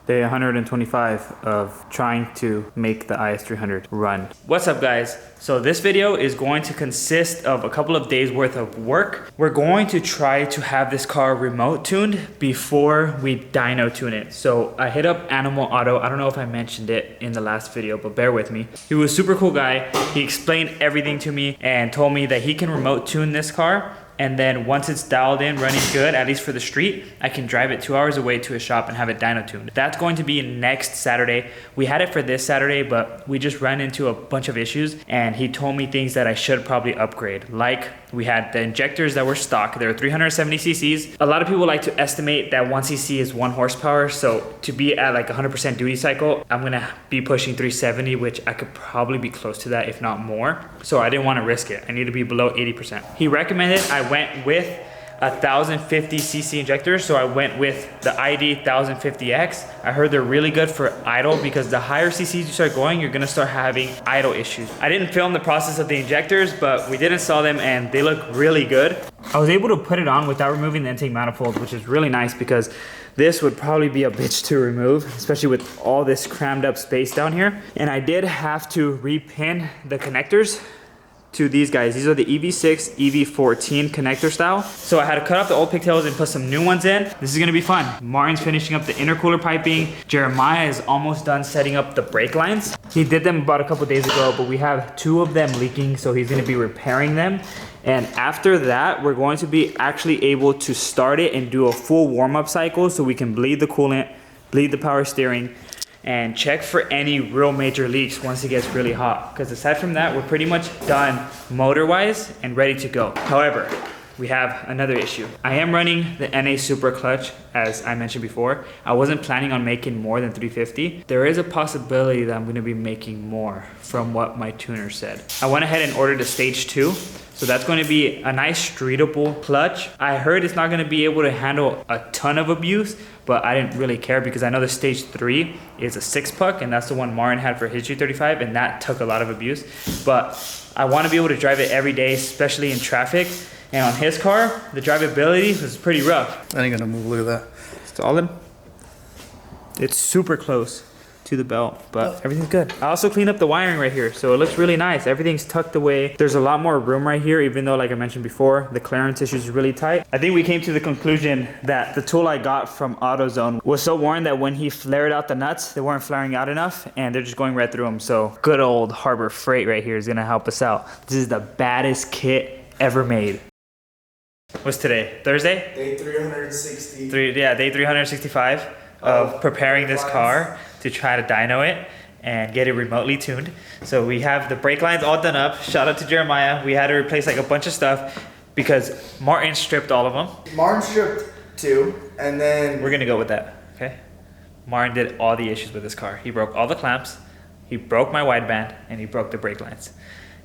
day 125 of trying to make the IS300 run. What's up guys? So this video is going to consist of a couple of days worth of work. We're going to try to have this car remote tuned before we dyno tune it. So I hit up Animal Auto. I don't know if I mentioned it in the last video, but bear with me. He was a super cool guy. He explained everything to me and told me that he can remote tune this car. And then once it's dialed in, running good, at least for the street, I can drive it 2 hours away to a shop and have it dyno tuned. That's going to be next Saturday. We had it for this Saturday, but we just ran into a bunch of issues and he told me things that I should probably upgrade. Like we had the injectors that were stock. They're 370 cc's. A lot of people like to estimate that 1 cc is 1 horsepower. So to be at like 100% duty cycle, I'm gonna be pushing 370, which I could probably be close to that, if not more. So I didn't want to risk it. I need to be below 80%. He recommended I went with 1050 cc injectors, so I went with the ID 1050X. I heard they're really good for idle because the higher cc's you start going, you're gonna start having idle issues. I didn't film the process of the injectors, but we did install them and they look really good. I was able to put it on without removing the intake manifold, which is really nice because this would probably be a bitch to remove, especially with all this crammed up space down here. And I did have to repin the connectors to these guys. These are the EV6, EV14 connector style. So I had to cut off the old pigtails and put some new ones in. This is gonna be fun. Martin's finishing up the intercooler piping. Jeremiah is almost done setting up the brake lines. He did them about a couple days ago, but we have 2 of them leaking, so he's gonna be repairing them. And after that, we're going to be actually able to start it and do a full warm-up cycle so we can bleed the coolant, bleed the power steering, and check for any real major leaks once it gets really hot. Because aside from that, we're pretty much done motor-wise and ready to go. However, we have another issue. I am running the NA Super Clutch, as I mentioned before. I wasn't planning on making more than 350. There is a possibility that I'm gonna be making more from what my tuner said. I went ahead and ordered a stage 2. So that's going to be a nice streetable clutch. I heard it's not going to be able to handle a ton of abuse, but I didn't really care because I know the stage 3 is a 6-puck and that's the one Martin had for his G35 and that took a lot of abuse. But I want to be able to drive it every day, especially in traffic. And on his car, the drivability was pretty rough. I ain't gonna move, look at that. Solid. It's super close to the belt, but everything's good. I also cleaned up the wiring right here, so it looks really nice. Everything's tucked away. There's a lot more room right here, even though, like I mentioned before, the clearance issue is really tight. I think we came to the conclusion that the tool I got from AutoZone was so worn that when he flared out the nuts, they weren't flaring out enough, and they're just going right through them. So good old Harbor Freight right here is gonna help us out. This is the baddest kit ever made. What's today? Thursday? Day 360. Day 365 of preparing this car to try to dyno it and get it remotely tuned. So we have the brake lines all done up. Shout out to Jeremiah. We had to replace like a bunch of stuff because Martin stripped all of them. Martin stripped 2, and then We're gonna go with that, okay? Martin did all the issues with this car. He broke all the clamps, he broke my wideband, and he broke the brake lines.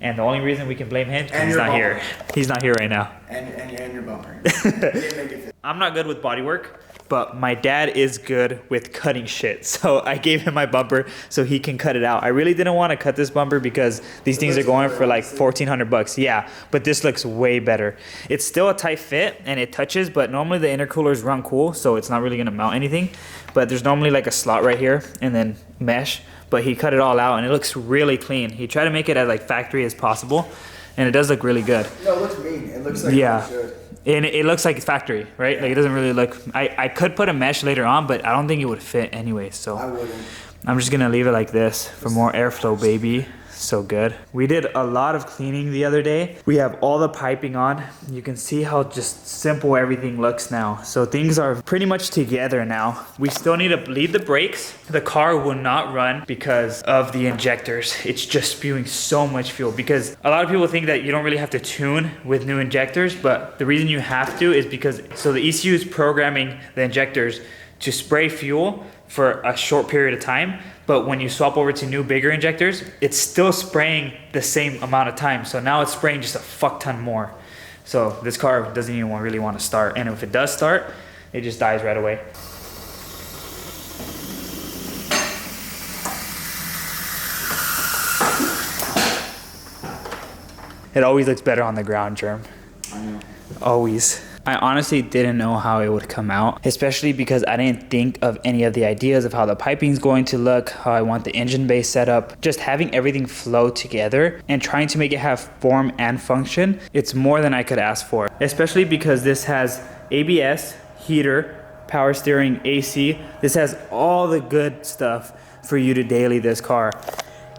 And the only reason we can blame him is he's not here. He's not here right now. And your bumper. You didn't make it fit. I'm not good with body work, but my dad is good with cutting shit. So I gave him my bumper so he can cut it out. I really didn't want to cut this bumper because these things are going for like 1,400 bucks. Yeah, but this looks way better. It's still a tight fit and it touches, but normally the intercoolers run cool, so it's not really gonna mount anything. But there's normally like a slot right here and then mesh, but he cut it all out and it looks really clean. He tried to make it as like factory as possible and it does look really good. No, it looks mean. It looks like yeah. it should. And it looks like it's factory, right? Yeah. Like it doesn't really look, I could put a mesh later on, but I don't think it would fit anyway. So I wouldn't. I'm just gonna leave it like this for more airflow, baby. So good. We did a lot of cleaning the other day. We have all the piping on. You can see how just simple everything looks now. So things are pretty much together now. We still need to bleed the brakes. The car will not run because of the injectors. It's just spewing so much fuel because a lot of people think that you don't really have to tune with new injectors, but the reason you have to is because, so the ECU is programming the injectors to spray fuel for a short period of time, but when you swap over to new bigger injectors, it's still spraying the same amount of time. So now it's spraying just a fuck ton more. So this car doesn't even really want to start, and if it does start, it just dies right away. It always looks better on the ground, Germ. I know. Always. I honestly didn't know how it would come out, especially because I didn't think of any of the ideas of how the piping is going to look, how I want the engine bay set up. Just having everything flow together and trying to make it have form and function, it's more than I could ask for, especially because this has ABS, heater, power steering, AC. This has all the good stuff for you to daily this car.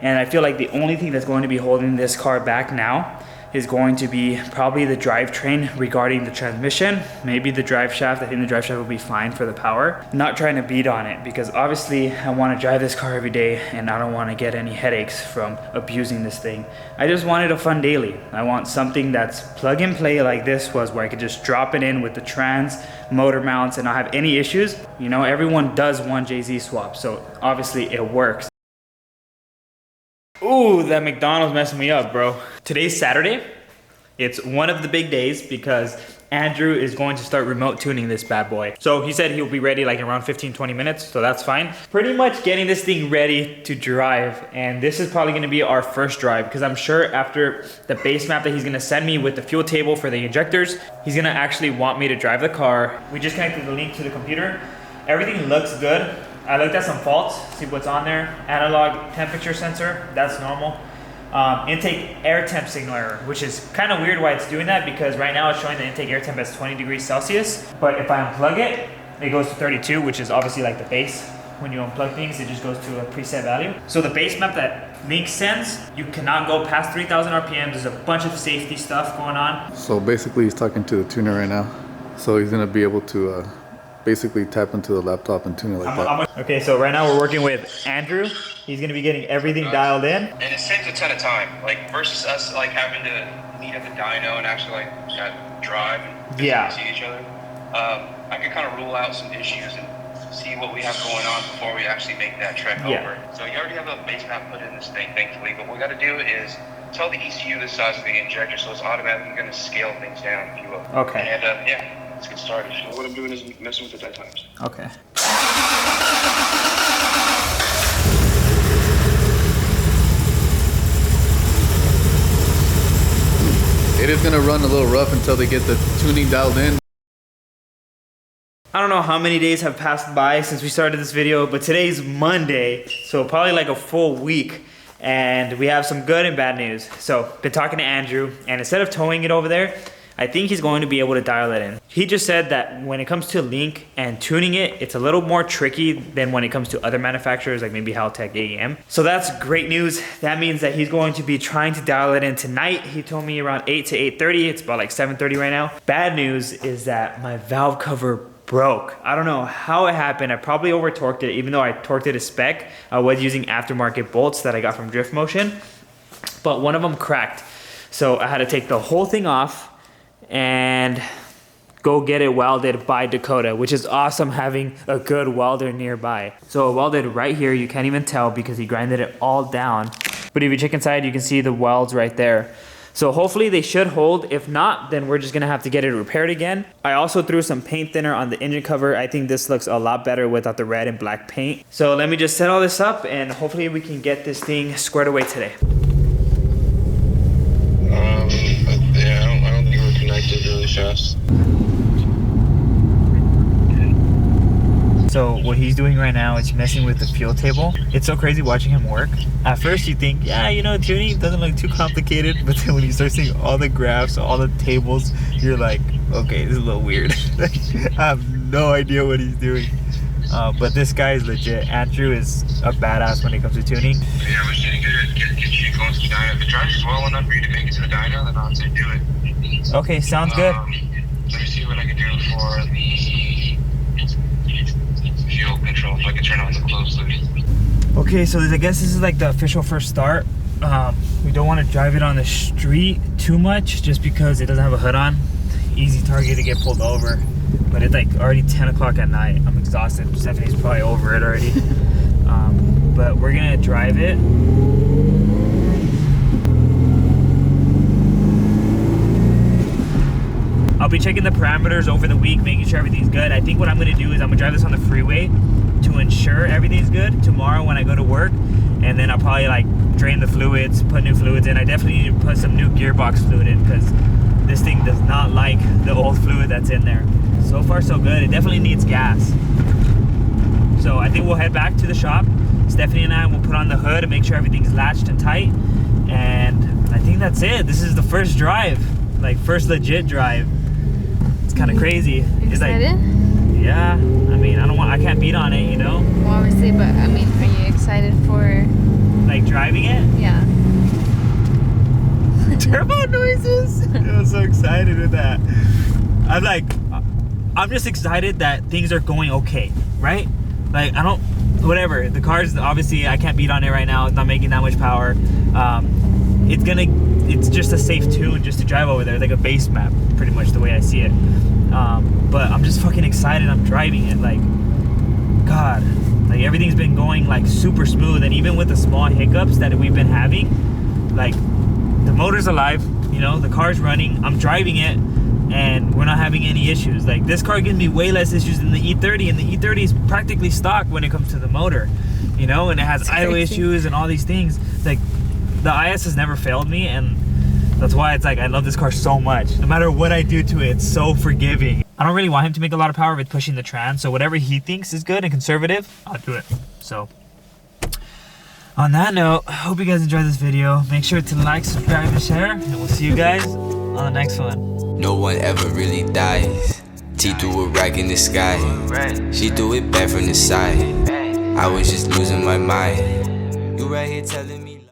And I feel like the only thing that's going to be holding this car back now is going to be probably the drivetrain regarding the transmission, maybe the drive shaft. I think the drive shaft will be fine for the power. Not trying to beat on it because obviously I want to drive this car every day and I don't want to get any headaches from abusing this thing. I just wanted a fun daily. I want something that's plug and play like this was, where I could just drop it in with the trans, motor mounts, and not have any issues. You know, everyone does one JZ swap, so obviously it works. Ooh, that McDonald's messing me up, bro. Today's Saturday. It's one of the big days because Andrew is going to start remote tuning this bad boy. So he said he'll be ready like around 15-20 minutes, so that's fine. Pretty much getting this thing ready to drive, and this is probably gonna be our first drive because I'm sure after the base map that he's gonna send me with the fuel table for the injectors, he's gonna actually want me to drive the car. We just connected the link to the computer. Everything looks good. I looked at some faults, see what's on there. Analog temperature sensor, that's normal. Intake air temp signal error, which is kind of weird why it's doing that because right now it's showing the intake air temp as 20 degrees Celsius. But if I unplug it, it goes to 32, which is obviously like the base. When you unplug things, it just goes to a preset value. So the base map that Link sends, you cannot go past 3,000 RPM. There's a bunch of safety stuff going on. So basically he's talking to the tuner right now. So he's gonna be able to basically tap into the laptop and tune it like that. Okay, so right now we're working with Andrew. He's gonna be getting everything dialed in. And it saves a ton of time, like versus us like having to meet at the dyno and actually like drive and see each other. I can kind of rule out some issues and see what we have going on before we actually make that trek over. So you already have a base map put in this thing, thankfully. But what we got to do is tell the ECU the size of the injector, so it's automatically going to scale things down, if you will. Okay. And yeah. Let's get started. So what I'm doing is messing with the dead times. Okay. It is gonna run a little rough until they get the tuning dialed in. I don't know how many days have passed by since we started this video, but today's Monday, so probably like a full week. And we have some good and bad news. So, been talking to Andrew, and instead of towing it over there, I think he's going to be able to dial it in. He just said that when it comes to Link and tuning it, it's a little more tricky than when it comes to other manufacturers like maybe Haltech AEM. So that's great news. That means that he's going to be trying to dial it in tonight. He told me around 8 to 8:30. It's about like 7:30 right now. Bad news is that my valve cover broke. I don't know how it happened. I probably over torqued it, even though I torqued it a spec. I was using aftermarket bolts that I got from Drift Motion, but one of them cracked. So I had to take the whole thing off and go get it welded by Dakota, which is awesome having a good welder nearby. So it welded right here. You can't even tell because he grinded it all down. But if you check inside, you can see the welds right there. So hopefully they should hold. If not, then we're just gonna have to get it repaired again. I also threw some paint thinner on the engine cover. I think this looks a lot better without the red and black paint. So let me just set all this up and hopefully we can get this thing squared away today. Yeah, I don't think we're connected really fast. So what he's doing right now is messing with the fuel table. It's so crazy watching him work. At first you think, yeah, you know, tuning doesn't look too complicated, but then when you start seeing all the graphs, all the tables, you're like, okay, this is a little weird. I have no idea what he's doing. But this guy is legit. Andrew is a badass when it comes to tuning. Yeah, we're just gonna get you going to the dyno. If it drives well enough for you to make it to the dyno, then I'll say do it. Okay, sounds good. Let me see what I can do for the fuel control, if I can turn on the closed loop. Okay, so I guess this is like the official first start. We don't want to drive it on the street too much just because it doesn't have a hood on. Easy target to get pulled over. But it's like already 10 o'clock at night. I'm exhausted. Stephanie's probably over it already. But we're gonna drive it. I'll be checking the parameters over the week, making sure everything's good. I think what I'm gonna do is I'm gonna drive this on the freeway to ensure everything's good tomorrow when I go to work. And then I'll probably like drain the fluids, put new fluids in. I definitely need to put some new gearbox fluid in because this thing does not like the old fluid that's in there. So far so good. It definitely needs gas. So I think we'll head back to the shop. Stephanie and I will put on the hood and make sure everything's latched and tight. And I think that's it. This is the first drive, like first legit drive. It's kind of crazy. Excited? It's like, yeah. I mean, I can't beat on it, you know. Well, obviously, but I mean, are you excited for like driving it? Yeah. Turbo noises. I'm so excited with that. I'm just excited that things are going okay, right? Like whatever. The car's obviously I can't beat on it right now. It's not making that much power. It's just a safe tune just to drive over there, like a base map, pretty much the way I see it. But I'm just fucking excited. I'm driving it, like, God, like everything's been going like super smooth, and even with the small hiccups that we've been having, like the motor's alive, you know, the car's running, I'm driving it, and we're not having any issues. Like this car gives me way less issues than the E30, and the E30 is practically stock when it comes to the motor, you know, and it has idle issues and all these things. Like the IS has never failed me, and that's why it's like I love this car so much. No matter what I do to it, it's so forgiving. I don't really want him to make a lot of power with pushing the trans, so whatever he thinks is good and conservative, I'll do it. So on that note, I hope you guys enjoyed this video. Make sure to like, subscribe, and share, and we'll see you guys on the next one. No one ever really dies. T threw a rag in the sky. She threw it back from the side. I was just losing my mind. You right here telling me